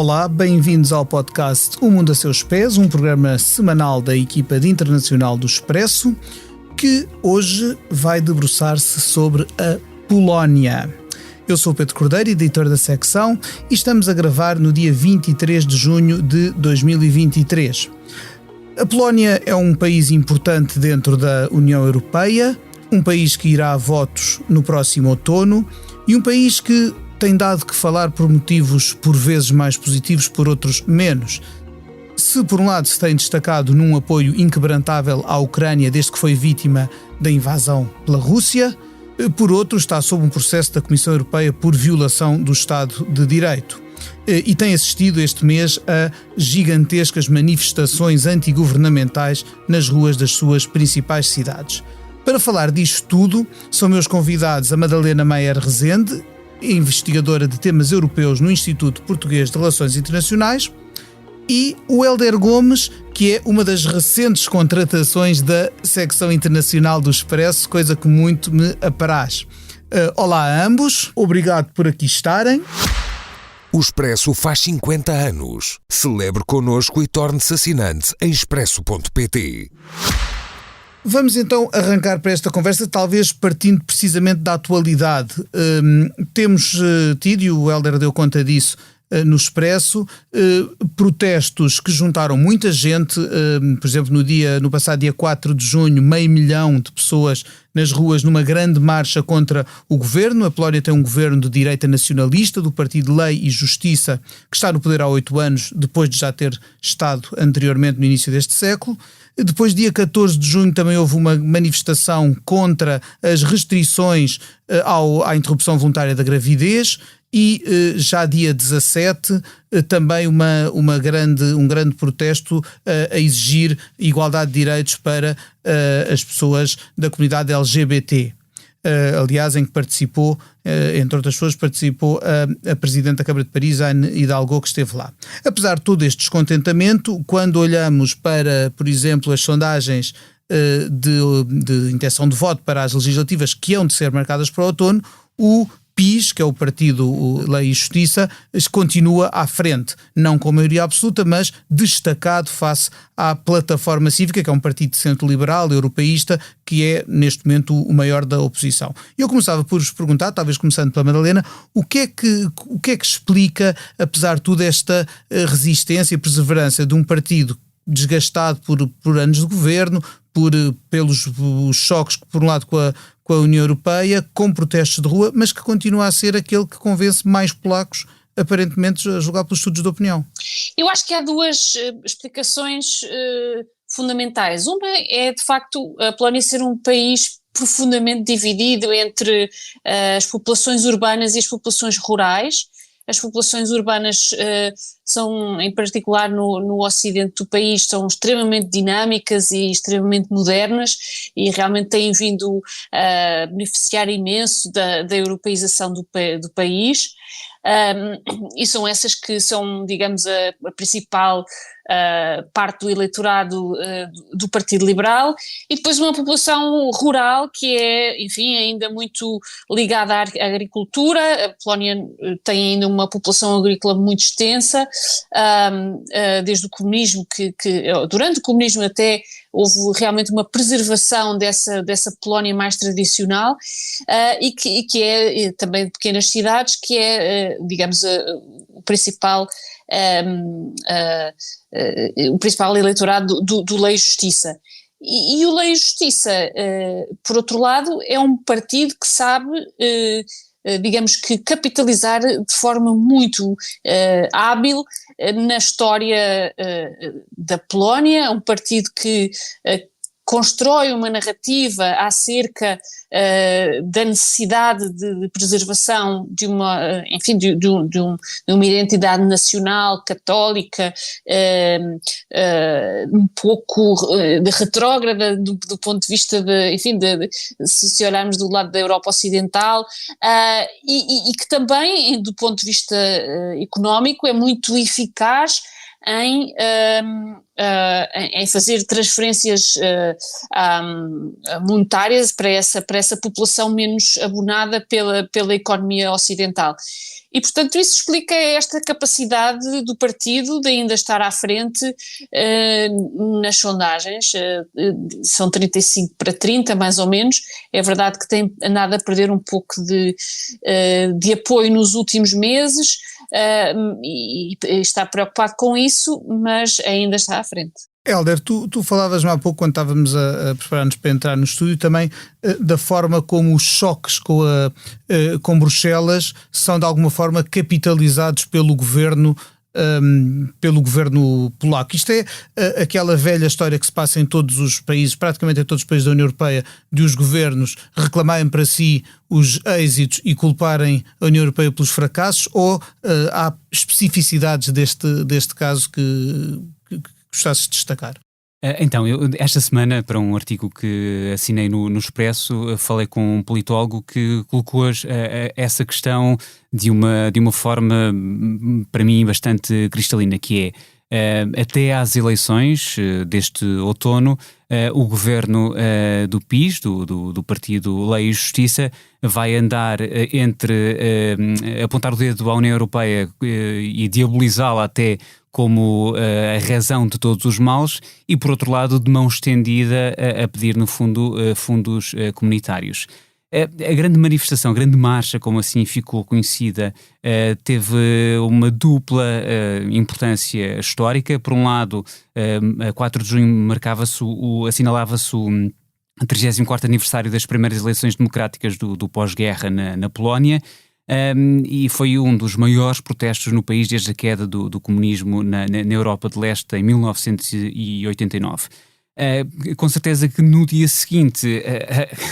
Olá, bem-vindos ao podcast O Mundo a Seus Pés, um programa semanal da equipa de internacional do Expresso, que hoje vai debruçar-se sobre a Polónia. Eu sou o Pedro Cordeiro, editor da secção, e estamos a gravar no dia 23 de junho de 2023. A Polónia é um país importante dentro da União Europeia, um país que irá a votos no próximo outono e um país que tem dado que falar por motivos por vezes mais positivos, por outros menos. Se por um lado se tem destacado num apoio inquebrantável à Ucrânia desde que foi vítima da invasão pela Rússia, por outro está sob um processo da Comissão Europeia por violação do Estado de Direito. E tem assistido este mês a gigantescas manifestações antigovernamentais nas ruas das suas principais cidades. Para falar disto tudo, são meus convidados a Madalena Maier Rezende, investigadora de temas europeus no Instituto Português de Relações Internacionais, e o Hélder Gomes, que é uma das recentes contratações da secção internacional do Expresso, coisa que muito me apraz. Olá a ambos, obrigado por aqui estarem. O Expresso faz 50 anos. Celebre connosco e torne-se assinante em expresso.pt. Vamos então arrancar para esta conversa, talvez partindo precisamente da atualidade. Temos tido, e o Hélder deu conta disso no Expresso, protestos que juntaram muita gente, por exemplo, no passado dia 4 de junho, 500 mil de pessoas nas ruas numa grande marcha contra o governo. A Polónia tem um governo de direita nacionalista, do Partido Lei e Justiça, que está no poder há 8 anos, depois de já ter estado anteriormente no início deste século. Depois, dia 14 de junho, também houve uma manifestação contra as restrições à interrupção voluntária da gravidez e já dia 17 também um grande protesto a exigir igualdade de direitos para as pessoas da comunidade LGBT. Aliás, em que participou, entre outras pessoas, a Presidente da Câmara de Paris, Anne Hidalgo, que esteve lá. Apesar de todo este descontentamento, quando olhamos para, por exemplo, as sondagens de intenção de voto para as legislativas que hão de ser marcadas para o outono, o PIS, que é o Partido Lei e Justiça, continua à frente, não com maioria absoluta, mas destacado face à Plataforma Cívica, que é um partido de centro-liberal, europeísta, que é neste momento o maior da oposição. Eu começava por vos perguntar, talvez começando pela Madalena, o que é que explica, apesar de tudo, esta resistência e perseverança de um partido desgastado por anos de governo, pelos choques, por um lado, com a União Europeia, com protestos de rua, mas que continua a ser aquele que convence mais polacos, aparentemente, a julgar pelos estudos de opinião? Eu acho que há duas explicações fundamentais. Uma é, de facto, a Polónia ser um país profundamente dividido entre as populações urbanas e as populações rurais. As populações urbanas são, em particular no ocidente do país, são extremamente dinâmicas e extremamente modernas e realmente têm vindo a beneficiar imenso da europeização do país. E são essas que são, digamos, a principal parte do eleitorado do Partido Liberal, e depois uma população rural que é, enfim, ainda muito ligada à agricultura. A Polónia tem ainda uma população agrícola muito extensa, desde o comunismo, durante o comunismo até houve realmente uma preservação dessa Polónia mais tradicional, e que é também de pequenas cidades, que é, digamos, o principal eleitorado do Lei e Justiça. E o Lei e Justiça, por outro lado, é um partido que sabe, digamos que, capitalizar de forma muito hábil na história da Polónia. É um partido que constrói uma narrativa acerca da necessidade de preservação de uma, enfim, de uma identidade nacional católica, um pouco retrógrada do ponto de vista se olharmos do lado da Europa Ocidental, e que também, do ponto de vista económico, é muito eficaz em fazer transferências monetárias para essa população menos abonada pela economia ocidental. E, portanto, isso explica esta capacidade do partido de ainda estar à frente nas sondagens. São 35-30, mais ou menos. É verdade que tem andado a perder um pouco de apoio nos últimos meses e está preocupado com isso, mas ainda está à frente. Hélder, tu falavas-me há pouco, quando estávamos a preparar-nos para entrar no estúdio, também da forma como os choques com Bruxelas são de alguma forma capitalizados pelo governo polaco. Isto é aquela velha história que se passa em todos os países, praticamente em todos os países da União Europeia, de os governos reclamarem para si os êxitos e culparem a União Europeia pelos fracassos, ou há especificidades deste caso que gostasses de destacar? Então, eu esta semana, para um artigo que assinei no Expresso, falei com um politólogo que colocou essa questão de uma forma, para mim, bastante cristalina, que é, até às eleições deste outono, o governo do PiS, do Partido Lei e Justiça, vai andar entre apontar o dedo à União Europeia e diabolizá-la até como a razão de todos os males, e por outro lado de mão estendida a pedir no fundo fundos comunitários. A grande manifestação, a grande marcha, como assim ficou conhecida, teve uma dupla importância histórica. Por um lado, a 4 de junho assinalava-se o 34º aniversário das primeiras eleições democráticas do pós-guerra na Polónia, e foi um dos maiores protestos no país desde a queda do comunismo na Europa de Leste em 1989. Com certeza que no dia seguinte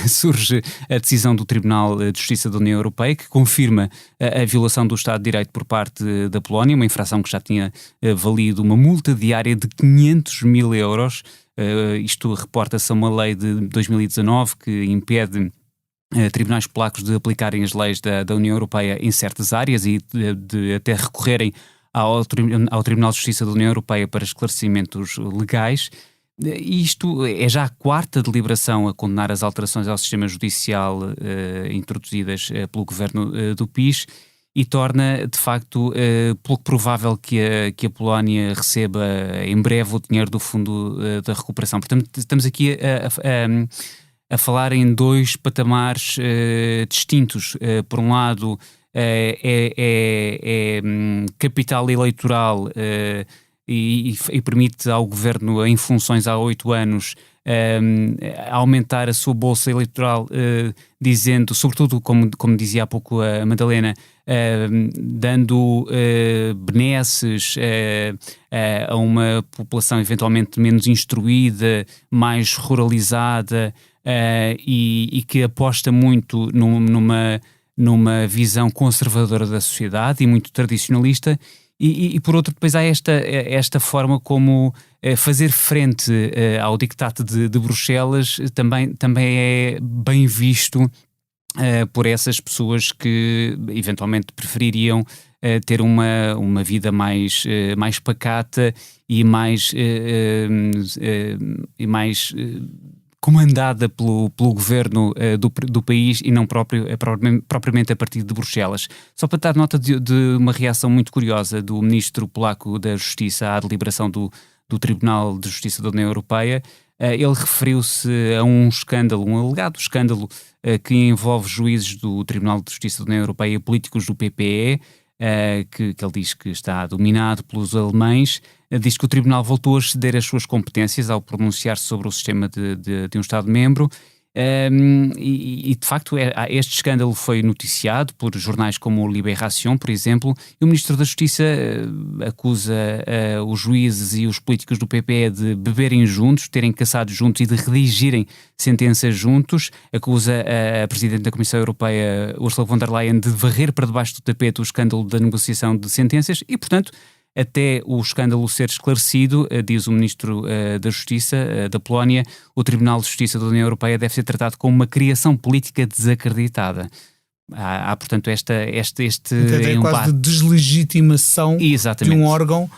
surge a decisão do Tribunal de Justiça da União Europeia, que confirma a violação do Estado de Direito por parte da Polónia, uma infração que já tinha valido uma multa diária de 500 mil euros. Isto reporta-se a uma lei de 2019 que impede tribunais polacos de aplicarem as leis da União Europeia em certas áreas e de até recorrerem ao Tribunal de Justiça da União Europeia para esclarecimentos legais. Isto é já a 4ª deliberação a condenar as alterações ao sistema judicial introduzidas pelo governo do PiS, e torna de facto pouco provável que a Polónia receba em breve o dinheiro do Fundo da Recuperação. Portanto, estamos aqui a falar em dois patamares distintos. Por um lado, é capital eleitoral e permite ao governo, em funções há 8 anos, aumentar a sua bolsa eleitoral, dizendo, sobretudo, como dizia há pouco a Madalena, dando benesses a uma população eventualmente menos instruída, mais ruralizada, e que aposta muito numa visão conservadora da sociedade e muito tradicionalista. E por outro, depois há esta forma como fazer frente ao dictate de Bruxelas também é bem visto por essas pessoas que eventualmente prefeririam ter uma vida mais pacata e mais comandada pelo governo do país e não propriamente a partir de Bruxelas. Só para dar nota de uma reação muito curiosa do ministro polaco da Justiça à deliberação do Tribunal de Justiça da União Europeia, ele referiu-se a um alegado escândalo que envolve juízes do Tribunal de Justiça da União Europeia e políticos do PPE, que ele diz que está dominado pelos alemães. Diz que o Tribunal voltou a exceder as suas competências ao pronunciar-se sobre o sistema de um Estado-membro, e de facto este escândalo foi noticiado por jornais como o Libération, por exemplo, e o Ministro da Justiça acusa os juízes e os políticos do PPE de beberem juntos, terem caçado juntos e de redigirem sentenças juntos. Acusa a Presidente da Comissão Europeia, Ursula von der Leyen, de varrer para debaixo do tapete o escândalo da negociação de sentenças e, portanto, até o escândalo ser esclarecido, diz o Ministro da Justiça da Polónia, o Tribunal de Justiça da União Europeia deve ser tratado como uma criação política desacreditada. Há portanto, este é quase de deslegitimação. Exatamente. De um órgão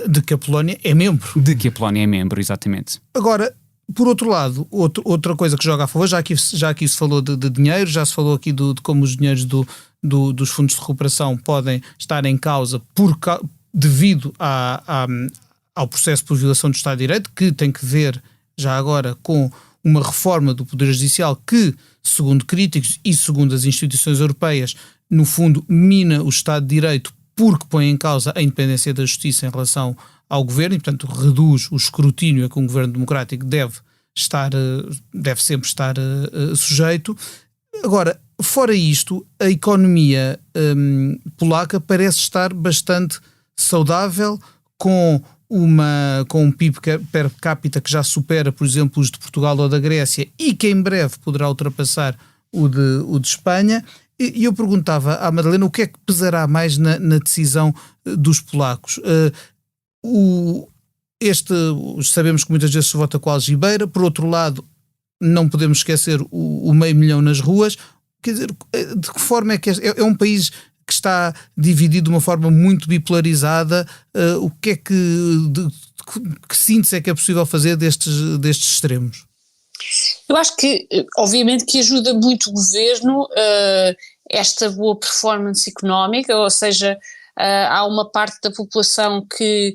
de que a Polónia é membro. De que a Polónia é membro, exatamente. Agora, por outro lado, outra coisa que joga a favor, já aqui se falou de dinheiro, já se falou aqui de como os dinheiros dos fundos de recuperação podem estar em causa devido ao processo por violação do Estado de Direito, que tem que ver já agora com uma reforma do Poder Judicial que, segundo críticos e segundo as instituições europeias, no fundo mina o Estado de Direito porque põe em causa a independência da Justiça em relação ao Governo e, portanto, reduz o escrutínio a que um Governo democrático deve sempre estar sujeito. Agora, fora isto, a economia polaca parece estar bastante saudável, com um PIB per capita que já supera, por exemplo, os de Portugal ou da Grécia e que em breve poderá ultrapassar o de Espanha. E eu perguntava à Madalena o que é que pesará mais na decisão dos polacos. Sabemos que muitas vezes se vota com a algibeira, por outro lado, não podemos esquecer o 500 mil nas ruas. Quer dizer, de que forma é que é um país que está dividido de uma forma muito bipolarizada? O que é que síntese é que é possível fazer destes extremos? Eu acho que, obviamente, que ajuda muito o governo esta boa performance económica, ou seja, há uma parte da população que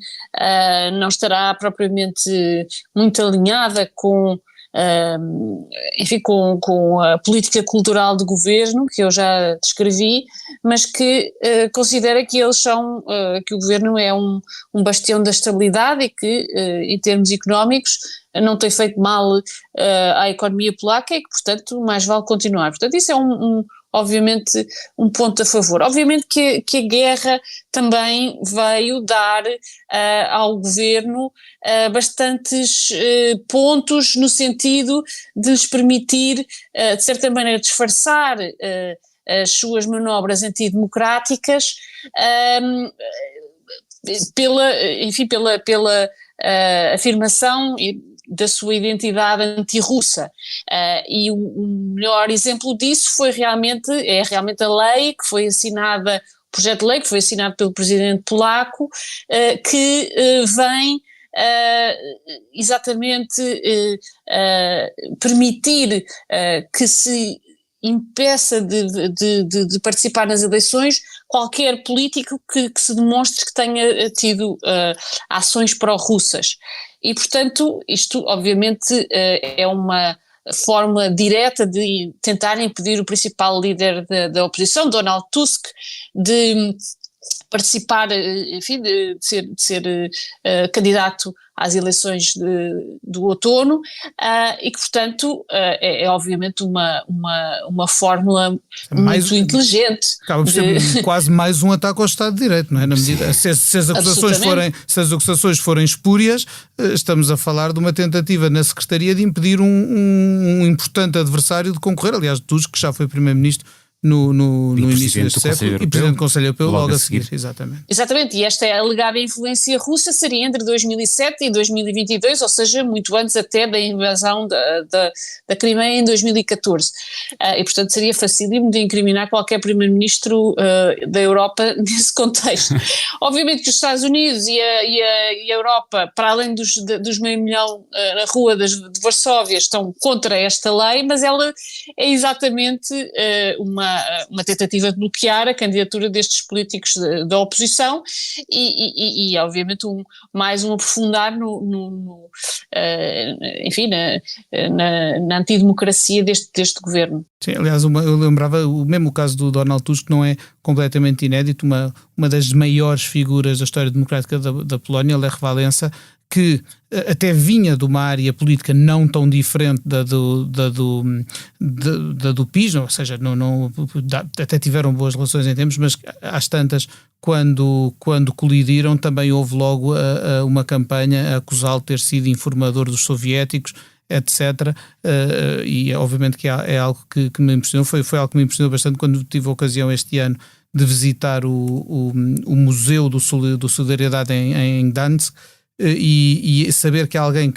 não estará propriamente muito alinhada com a política cultural do governo, que eu já descrevi, mas que considera que que o governo é um bastião da estabilidade e que, em termos económicos, não tem feito mal à economia polaca e que, portanto, mais vale continuar. Portanto, isso é obviamente um ponto a favor. Obviamente que a guerra também veio dar ao governo bastantes pontos no sentido de lhes permitir, de certa maneira, disfarçar as suas manobras antidemocráticas pela afirmação da sua identidade antirrussa, e o melhor exemplo disso é realmente a lei que foi assinada, o projeto de lei que foi assinado pelo presidente polaco, que vem exatamente permitir que se impeça de participar nas eleições qualquer político que se demonstre que tenha tido ações pró-russas. E, portanto, isto obviamente é uma forma direta de tentar impedir o principal líder da oposição, Donald Tusk, de participar, enfim, de ser candidato às eleições do outono, e que, portanto, é obviamente uma fórmula muito inteligente. Acaba por ser quase mais um ataque ao Estado de Direito, não é? Na medida, se as acusações forem espúrias, estamos a falar de uma tentativa na Secretaria de impedir um importante adversário de concorrer, aliás, Tusk, que já foi Primeiro-Ministro no início deste século, e Presidente do Conselho Europeu logo a seguir. Exatamente, e esta alegada influência russa seria entre 2007 e 2022, ou seja, muito antes até da invasão da Crimeia em 2014, e portanto seria facílimo de incriminar qualquer primeiro-ministro da Europa nesse contexto. Obviamente que os Estados Unidos e a Europa, para além dos 500 mil na rua de Varsóvia, estão contra esta lei, mas ela é exatamente uma tentativa de bloquear a candidatura destes políticos da oposição e obviamente mais um aprofundar na antidemocracia deste governo. Sim, aliás, eu lembrava, mesmo o caso do Donald Tusk não é completamente inédito, uma das maiores figuras da história democrática da Polónia, Lech Wałęsa, que até vinha de uma área política não tão diferente da do PiS, ou seja, até tiveram boas relações em tempos, mas às tantas, quando colidiram, também houve logo uma campanha a acusá-lo de ter sido informador dos soviéticos, etc. E obviamente que é algo que me impressionou, foi algo que me impressionou bastante quando tive a ocasião este ano de visitar o Museu do Solidariedade em Gdansk, e saber que há alguém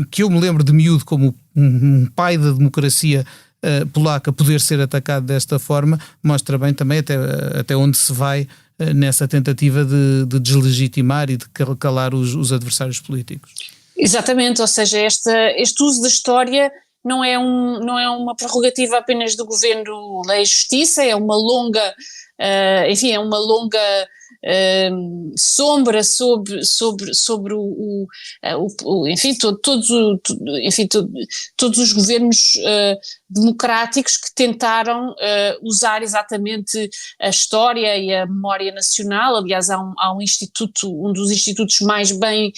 que eu me lembro de miúdo como um pai da democracia polaca poder ser atacado desta forma, mostra bem também até onde se vai nessa tentativa de deslegitimar e de calar os adversários políticos. Exatamente, ou seja, este uso da história não é uma prerrogativa apenas do Governo Lei e Justiça, é uma longa, enfim, é uma longa sombra sobre enfim, todos os governos democráticos que tentaram usar exatamente a história e a memória nacional. Aliás, há um instituto, um dos institutos mais bem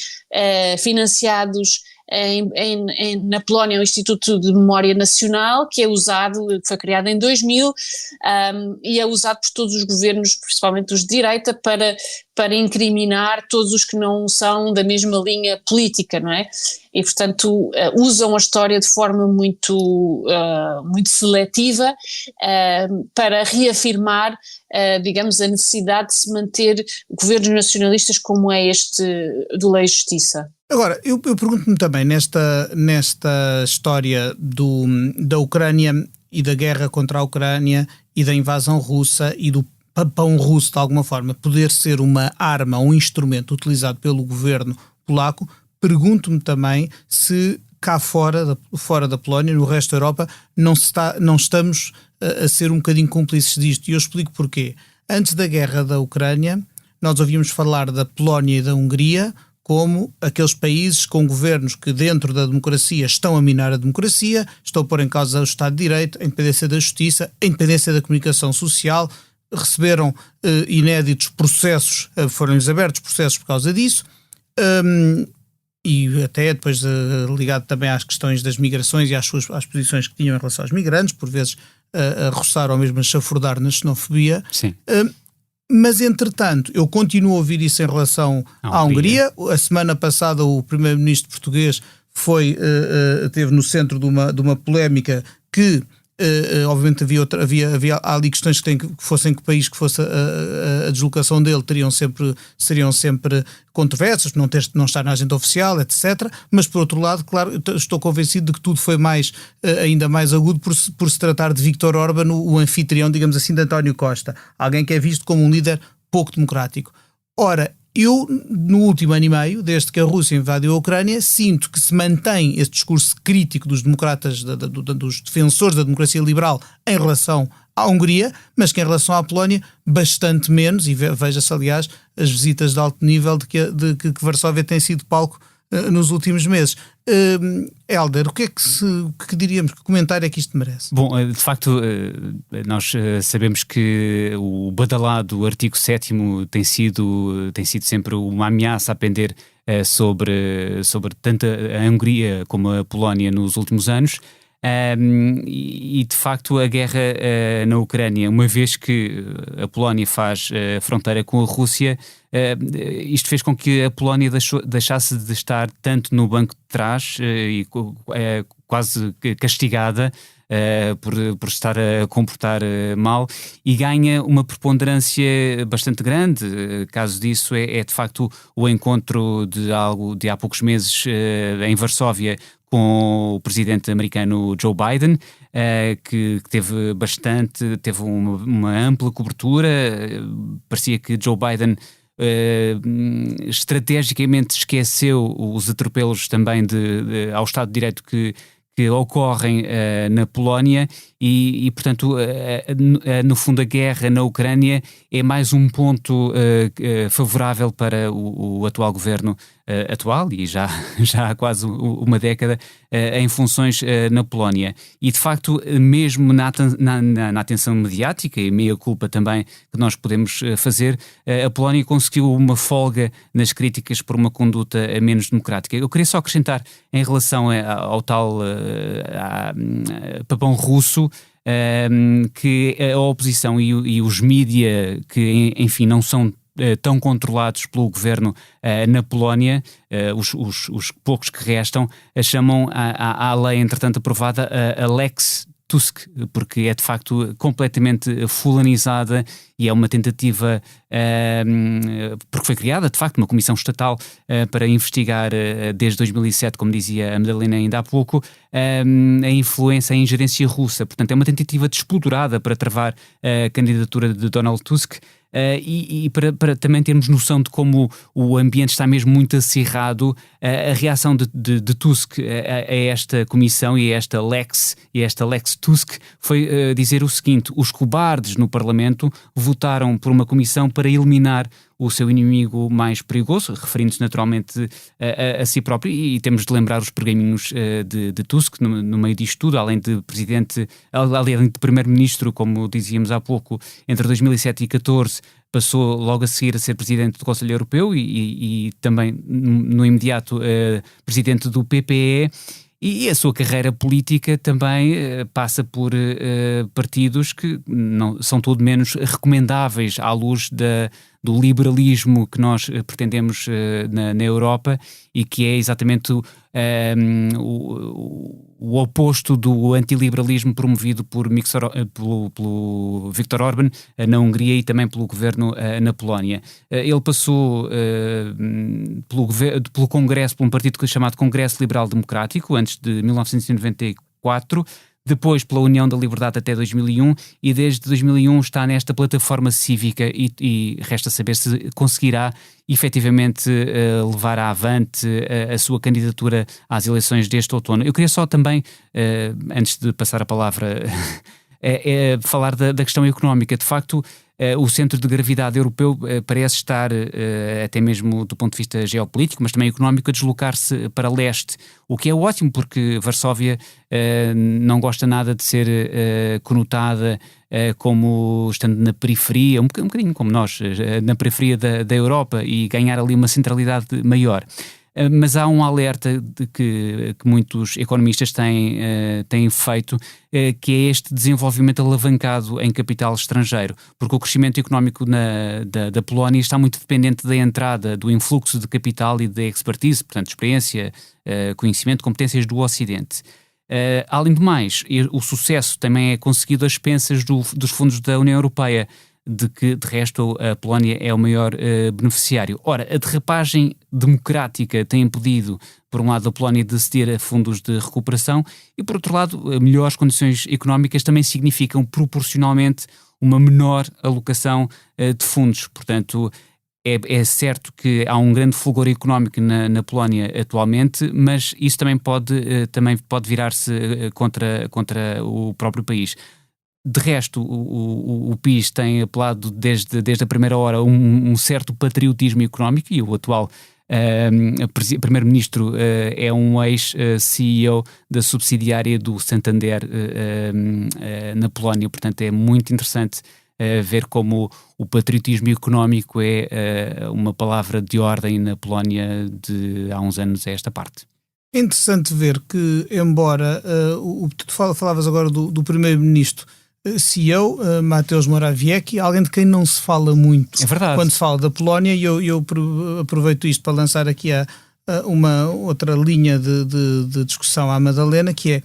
financiados na Polónia, o Instituto de Memória Nacional, que é usado, foi criado em 2000, e é usado por todos os governos, principalmente os de direita, para incriminar todos os que não são da mesma linha política, não é? E, portanto, usam a história de forma muito seletiva para reafirmar, digamos, a necessidade de se manter governos nacionalistas como é este do Lei e Justiça. Agora, eu pergunto-me também, nesta história da Ucrânia e da guerra contra a Ucrânia e da invasão russa e do papão russo, de alguma forma, poder ser uma arma, um instrumento utilizado pelo governo polaco, pergunto-me também se cá fora da Polónia, no resto da Europa, não estamos a ser um bocadinho cúmplices disto. E eu explico porquê. Antes da guerra da Ucrânia, nós ouvíamos falar da Polónia e da Hungria como aqueles países com governos que dentro da democracia estão a minar a democracia, estão a pôr em causa o Estado de Direito, a independência da justiça, a independência da comunicação social, receberam inéditos processos, foram-lhes abertos processos por causa disso, e até depois ligado também às questões das migrações e às posições que tinham em relação aos migrantes, por vezes a roçar ou mesmo a chafurdar na xenofobia. Sim. Mas, entretanto, eu continuo a ouvir isso em relação à Hungria. A semana passada o primeiro-ministro português esteve no centro de uma polémica que, obviamente, havia ali questões que fossem que país que fosse a deslocação dele seriam sempre controversas, não estar na agenda oficial, etc. Mas, por outro lado, claro, estou convencido de que tudo foi ainda mais agudo por se tratar de Viktor Orbán, o anfitrião, digamos assim, de António Costa, alguém que é visto como um líder pouco democrático. Ora, eu, no último ano e meio, desde que a Rússia invadiu a Ucrânia, sinto que se mantém esse discurso crítico dos democratas, dos defensores da democracia liberal em relação à Hungria, mas que em relação à Polónia, bastante menos, e veja-se, aliás, as visitas de alto nível de que Varsóvia tem sido palco nos últimos meses. Hélder, o que diríamos, que comentário é que isto merece? Bom, de facto, nós sabemos que o badalado artigo 7º tem sido sempre uma ameaça a pender sobre tanto a Hungria como a Polónia nos últimos anos. E de facto a guerra na Ucrânia, uma vez que a Polónia faz fronteira com a Rússia, isto fez com que a Polónia deixasse de estar tanto no banco de trás e quase castigada por estar a comportar mal, e ganha uma preponderância bastante grande. Caso disso é de facto o encontro de há poucos meses em Varsóvia com o presidente americano Joe Biden, que teve uma ampla cobertura. Parecia que Joe Biden estrategicamente esqueceu os atropelos também ao Estado de Direito que ocorrem na Polónia e portanto, no fundo, a guerra na Ucrânia é mais um ponto favorável para o atual governo atual, e já há quase uma década, em funções na Polónia. E, de facto, mesmo na atenção mediática, e meia culpa também que nós podemos fazer, a Polónia conseguiu uma folga nas críticas por uma conduta menos democrática. Eu queria só acrescentar, em relação ao tal papão russo, que a oposição e os mídia, que enfim não são tão controlados pelo governo na Polónia, os poucos que restam, chamam à lei entretanto aprovada a Lex Tusk, porque é de facto completamente fulanizada e é uma tentativa, porque foi criada de facto uma comissão estatal para investigar desde 2007, como dizia a Madalena ainda há pouco, a influência, a ingerência russa. Portanto, é uma tentativa desplodorada para travar a candidatura de Donald Tusk. E para também termos noção de como o ambiente está mesmo muito acirrado, a reação de Tusk a esta comissão e a esta Lex Tusk foi dizer o seguinte: os cobardes no Parlamento votaram por uma comissão para eliminar o seu inimigo mais perigoso, referindo-se naturalmente a si próprio, e temos de lembrar os pergaminhos de Tusk no meio disto tudo, além de primeiro-ministro, como dizíamos há pouco, entre 2007 e 2014, passou logo a seguir a ser presidente do Conselho Europeu e também no imediato presidente do PPE. E a sua carreira política também passa por partidos que não são tudo menos recomendáveis à luz do liberalismo que nós pretendemos na Europa, e que é exatamente o oposto do antiliberalismo promovido pelo Viktor Orbán na Hungria e também pelo governo na Polónia. Ele passou pelo Congresso, por um partido chamado Congresso Liberal Democrático, antes de 1994, depois pela União da Liberdade até 2001, e desde 2001 está nesta plataforma cívica e resta saber se conseguirá efetivamente levar avante a sua candidatura às eleições deste outono. Eu queria só também, antes de passar a palavra, falar da questão económica. De facto, o centro de gravidade europeu parece estar, até mesmo do ponto de vista geopolítico, mas também económico, a deslocar-se para leste, o que é ótimo, porque Varsóvia não gosta nada de ser conotada como estando na periferia, um bocadinho como nós, na periferia da Europa, e ganhar ali uma centralidade maior. Mas há um alerta que muitos economistas têm feito, que é este desenvolvimento alavancado em capital estrangeiro, porque o crescimento económico da Polónia está muito dependente da entrada, do influxo de capital e da expertise, portanto experiência, conhecimento, competências do Ocidente. Além do mais, o sucesso também é conseguido às expensas dos fundos da União Europeia, de que, de resto, a Polónia é o maior beneficiário. Ora, a derrapagem democrática tem impedido, por um lado, a Polónia de aceder a fundos de recuperação e, por outro lado, melhores condições económicas também significam proporcionalmente uma menor alocação de fundos. Portanto, é certo que há um grande fulgor económico na Polónia atualmente, mas isso também pode virar-se contra o próprio país. De resto, o PiS tem apelado desde a primeira hora um certo patriotismo económico, e o atual primeiro-ministro é um ex-CEO da subsidiária do Santander na Polónia. Portanto, é muito interessante ver como o patriotismo económico é uma palavra de ordem na Polónia de há uns anos a esta parte. É interessante ver que, embora tu falavas agora do primeiro-ministro, CEO, Mateusz Morawiecki, alguém de quem não se fala muito quando se fala da Polónia, e eu aproveito isto para lançar aqui uma outra linha de discussão à Madalena, que é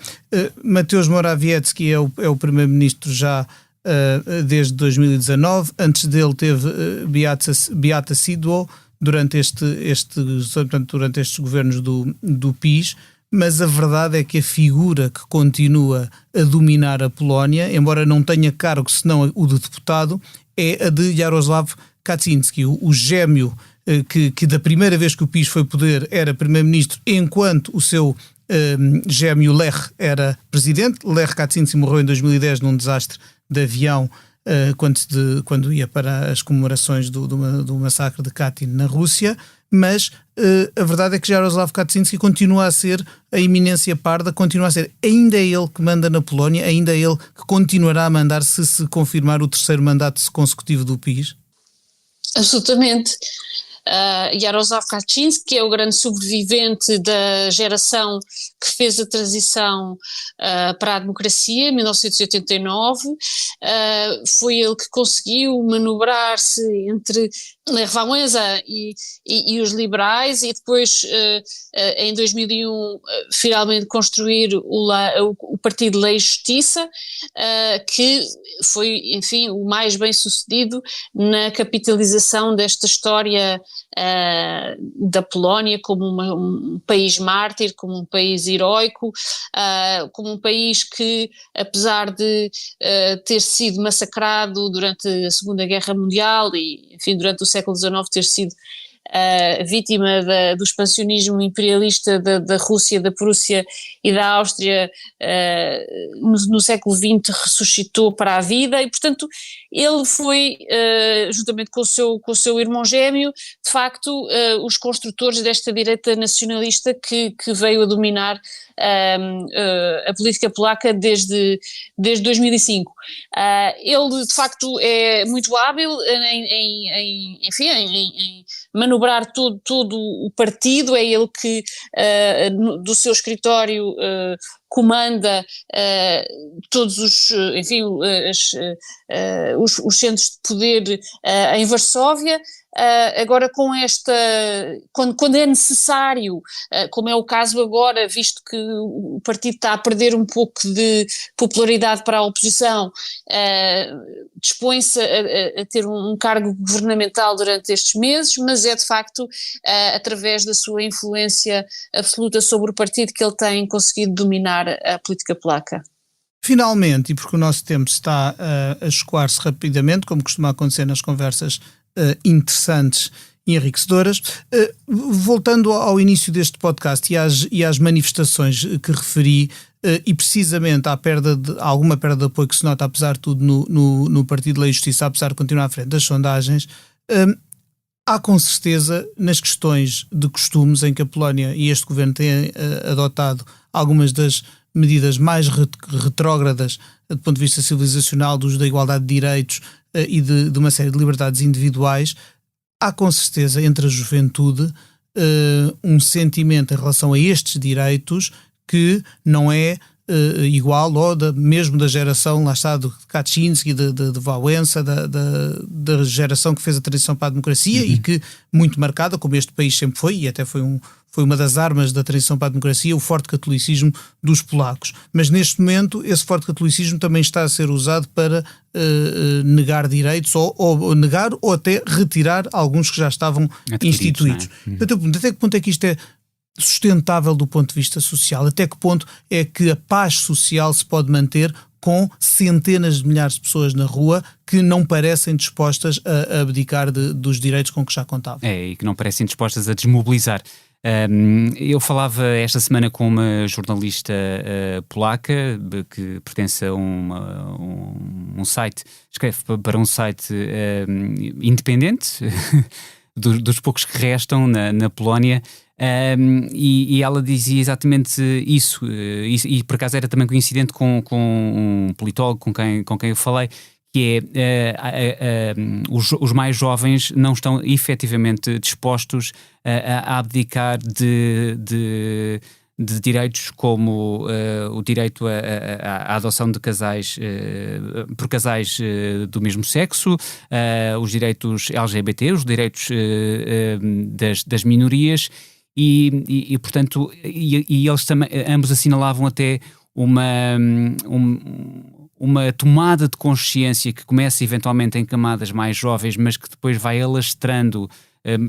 Mateusz Morawiecki é o primeiro-ministro já desde 2019, antes dele teve Beata Szydło durante estes governos do PiS. Mas a verdade é que a figura que continua a dominar a Polónia, embora não tenha cargo senão o de deputado, é a de Jarosław Kaczyński, o gêmeo que da primeira vez que o PiS foi poder era primeiro-ministro, enquanto o seu gêmeo Lech era presidente. Lech Kaczyński morreu em 2010 num desastre de avião quando ia para as comemorações do massacre de Katyn na Rússia. Mas a verdade é que Jarosław Kaczyński continua a ser a eminência parda, continua a ser, ainda é ele que manda na Polónia, ainda é ele que continuará a mandar se confirmar o terceiro mandato consecutivo do PiS? Absolutamente. Jarosław Kaczyński é o grande sobrevivente da geração que fez a transição para a democracia em 1989, foi ele que conseguiu manobrar-se entre Lech Wałęsa e os liberais, e depois em 2001 finalmente construir o Partido Lei e Justiça, que foi, enfim, o mais bem sucedido na capitalização desta história da Polónia como um país mártir, como um país heroico, como um país que, apesar de ter sido massacrado durante a Segunda Guerra Mundial e, enfim, durante o século XIX ter sido vítima do expansionismo imperialista da Rússia, da Prússia e da Áustria, no século XX ressuscitou para a vida e, portanto, ele foi, juntamente com o seu irmão gêmeo, de facto, os construtores desta direita nacionalista que veio a dominar a política polaca desde 2005. Ele, de facto, é muito hábil em manobrar todo o partido, é ele que, do seu escritório, comanda todos os centros de poder em Varsóvia. Agora quando é necessário, como é o caso agora, visto que o partido está a perder um pouco de popularidade para a oposição, dispõe-se a ter um cargo governamental durante estes meses, mas é de facto através da sua influência absoluta sobre o partido que ele tem conseguido dominar a política polaca. Finalmente, e porque o nosso tempo está a escoar-se rapidamente, como costuma acontecer nas conversas interessantes e enriquecedoras, voltando ao início deste podcast e às manifestações que referi, e precisamente alguma perda de apoio que se nota, apesar de tudo, no Partido Lei e Justiça, apesar de continuar à frente das sondagens, há com certeza nas questões de costumes em que a Polónia e este governo têm adotado algumas das medidas mais retrógradas do ponto de vista civilizacional, da igualdade de direitos e de uma série de liberdades individuais. Há com certeza entre a juventude um sentimento em relação a estes direitos que não é igual ou mesmo da geração, lá está, do Kaczynski, de Wałęsa, da geração que fez a transição para a democracia e que, muito marcada, como este país sempre foi, e até foi uma das armas da transição para a democracia, o forte catolicismo dos polacos. Mas neste momento esse forte catolicismo também está a ser usado para negar direitos ou negar ou até retirar alguns que já estavam instituídos. Portanto, até que ponto é que isto é sustentável do ponto de vista social? Até que ponto é que a paz social se pode manter com centenas de milhares de pessoas na rua que não parecem dispostas a abdicar dos direitos com que já contavam? E que não parecem dispostas a desmobilizar. Eu falava esta semana com uma jornalista polaca que pertence a um site, escreve para um site independente, dos poucos que restam na Polónia. E ela dizia exatamente isso, e por acaso era também coincidente com um politólogo com quem eu falei, que é os mais jovens não estão efetivamente dispostos a abdicar de direitos como o direito à adoção de casais por casais do mesmo sexo, os direitos LGBT, os direitos das minorias. E portanto, eles também, ambos assinalavam até uma tomada de consciência que começa eventualmente em camadas mais jovens, mas que depois vai alastrando,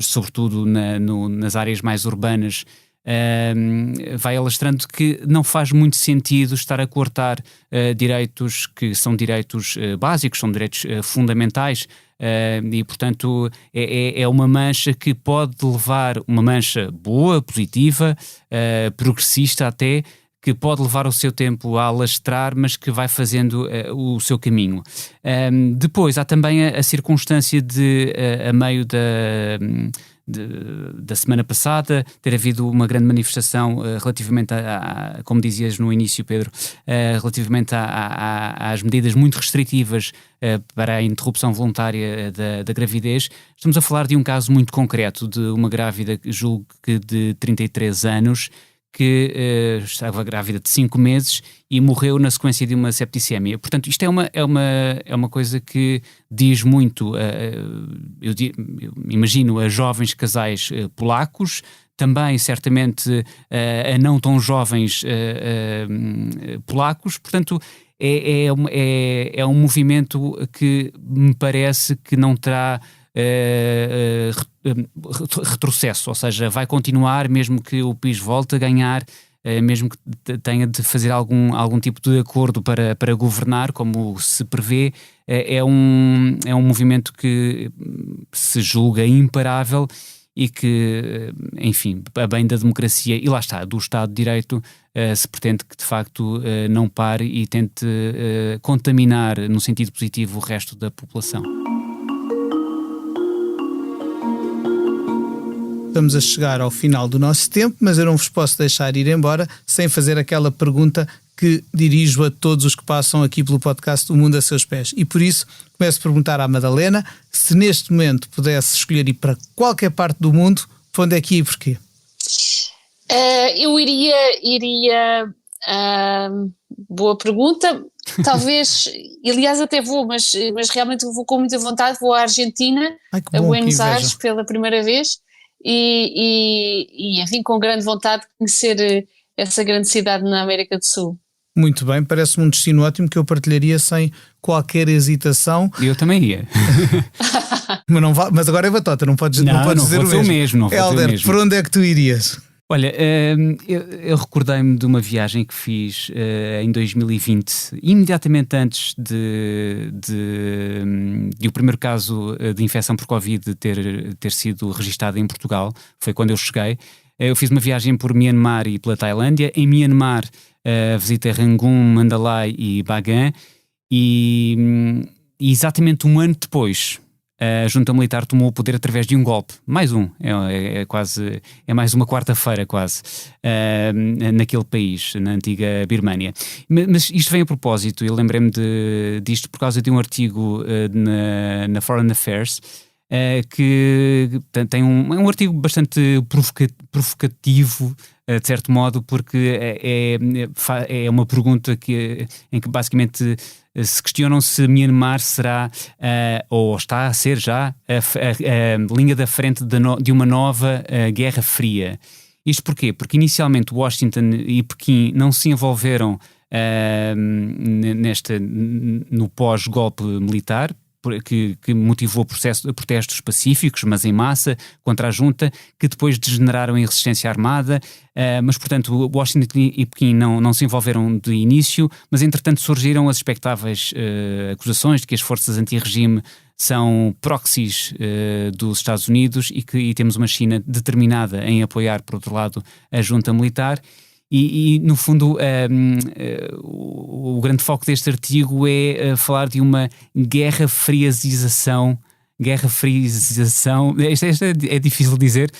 sobretudo nas áreas mais urbanas, vai alastrando, que não faz muito sentido estar a cortar direitos que são direitos básicos, são direitos fundamentais. E portanto é uma mancha que pode levar, uma mancha boa, positiva, progressista até, que pode levar o seu tempo a alastrar, mas que vai fazendo o seu caminho. Depois há também a circunstância de, a meio da semana passada, ter havido uma grande manifestação relativamente como dizias no início, Pedro, relativamente às medidas muito restritivas para a interrupção voluntária da gravidez. Estamos a falar de um caso muito concreto de uma grávida, julgo que de 33 anos, que estava grávida de 5 meses e morreu na sequência de uma septicemia. Portanto, isto é uma coisa que diz muito, eu imagino, a jovens casais polacos, também certamente a não tão jovens polacos. Portanto, é um movimento que me parece que não terá retrocesso, ou seja, vai continuar mesmo que o PIS volte a ganhar, mesmo que tenha de fazer algum tipo de acordo para governar, como se prevê. É um movimento que se julga imparável e que, enfim, a bem da democracia e lá está, do Estado de Direito, se pretende que de facto não pare e tente contaminar no sentido positivo o resto da população. Estamos a chegar ao final do nosso tempo, mas eu não vos posso deixar ir embora sem fazer aquela pergunta que dirijo a todos os que passam aqui pelo podcast O Mundo a Seus Pés. E por isso começo a perguntar à Madalena se neste momento pudesse escolher ir para qualquer parte do mundo, para onde é que ia e porquê? Eu iria boa pergunta, talvez, aliás até vou, mas realmente vou com muita vontade, vou à Argentina, a Buenos Aires pela primeira vez e enfim, com grande vontade de conhecer essa grande cidade na América do Sul. Muito bem, parece-me um destino ótimo que eu partilharia sem qualquer hesitação. Eu também ia. Mas agora é batota, não podes dizer o mesmo. Hélder, por onde é que tu irias? Olha, eu recordei-me de uma viagem que fiz em 2020, imediatamente antes de o primeiro caso de infecção por Covid ter sido registado em Portugal. Foi quando eu cheguei. Eu fiz uma viagem por Myanmar e pela Tailândia. Em Myanmar visitei Rangoon, Mandalay e Bagan e exatamente um ano depois a junta militar tomou o poder através de um golpe. Mais um. É mais uma quarta-feira quase naquele país, na antiga Birmânia. Mas isto vem a propósito, eu lembrei-me disto por causa de um artigo na Foreign Affairs que tem um artigo bastante provocativo, de certo modo, porque é uma pergunta em que basicamente se questionam se Myanmar será, ou está a ser já, a linha da frente de uma nova Guerra Fria. Isto porquê? Porque inicialmente Washington e Pequim não se envolveram no pós-golpe militar, que motivou protestos pacíficos, mas em massa, contra a junta, que depois degeneraram em resistência armada, mas portanto Washington e Pequim não se envolveram de início, mas entretanto surgiram as expectáveis acusações de que as forças anti-regime são proxies dos Estados Unidos e temos uma China determinada em apoiar, por outro lado, a junta militar. E no fundo o grande foco deste artigo é falar de uma guerra friazização. Isto é difícil de dizer,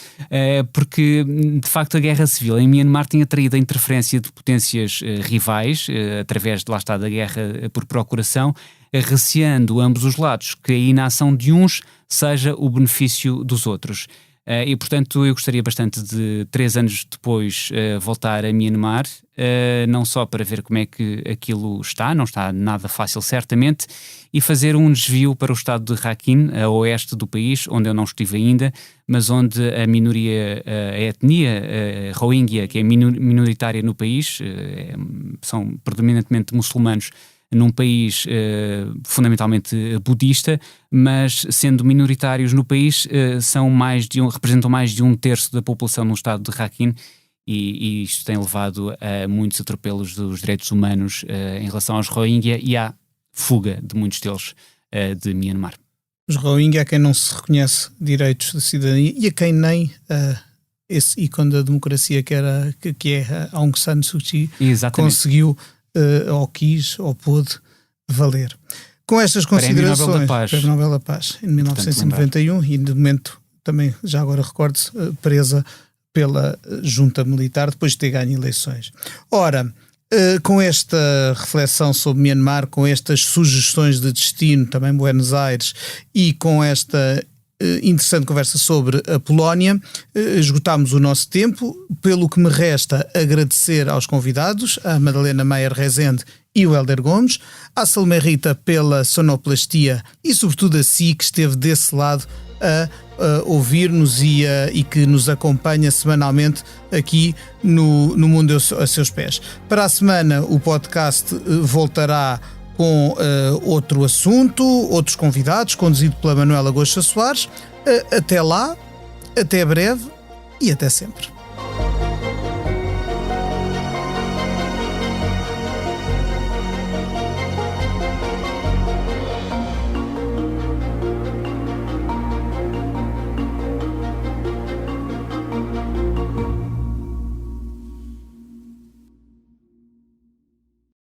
porque de facto a guerra civil em Myanmar tinha traído a interferência de potências rivais, através de lá está da guerra por procuração, receando ambos os lados que a inação de uns seja o benefício dos outros. E portanto eu gostaria bastante de 3 anos depois voltar a Myanmar, não só para ver como é que aquilo está, não está nada fácil certamente, e fazer um desvio para o estado de Rakhine, a oeste do país, onde eu não estive ainda, mas onde a minoria, a etnia Rohingya, que é minoritária no país, são predominantemente muçulmanos, num país fundamentalmente budista, mas sendo minoritários no país, representam mais de 1/3 da população no estado de Rakhine, e isto tem levado a muitos atropelos dos direitos humanos em relação aos Rohingya e à fuga de muitos deles de Myanmar. Os Rohingya, a quem não se reconhece direitos de cidadania e a quem nem esse ícone da democracia que é Aung San Suu Kyi conseguiu ou quis ou pôde valer. Com estas considerações, Prémio Nobel da Paz em 1991, e de momento também, já agora recordo-se, presa pela junta militar depois de ter ganho eleições. Ora, com esta reflexão sobre Myanmar, com estas sugestões de destino, também Buenos Aires, e com esta interessante conversa sobre a Polónia, esgotámos o nosso tempo, pelo que me resta agradecer aos convidados, a Madalena Meyer Rezende e o Hélder Gomes, à Salomé Rita pela sonoplastia e sobretudo a si que esteve desse lado a ouvir-nos e que nos acompanha semanalmente aqui no Mundo a Seus Pés. Para a semana o podcast voltará com outro assunto, outros convidados, conduzido pela Manuela Goxa Soares. Até lá, até breve e até sempre.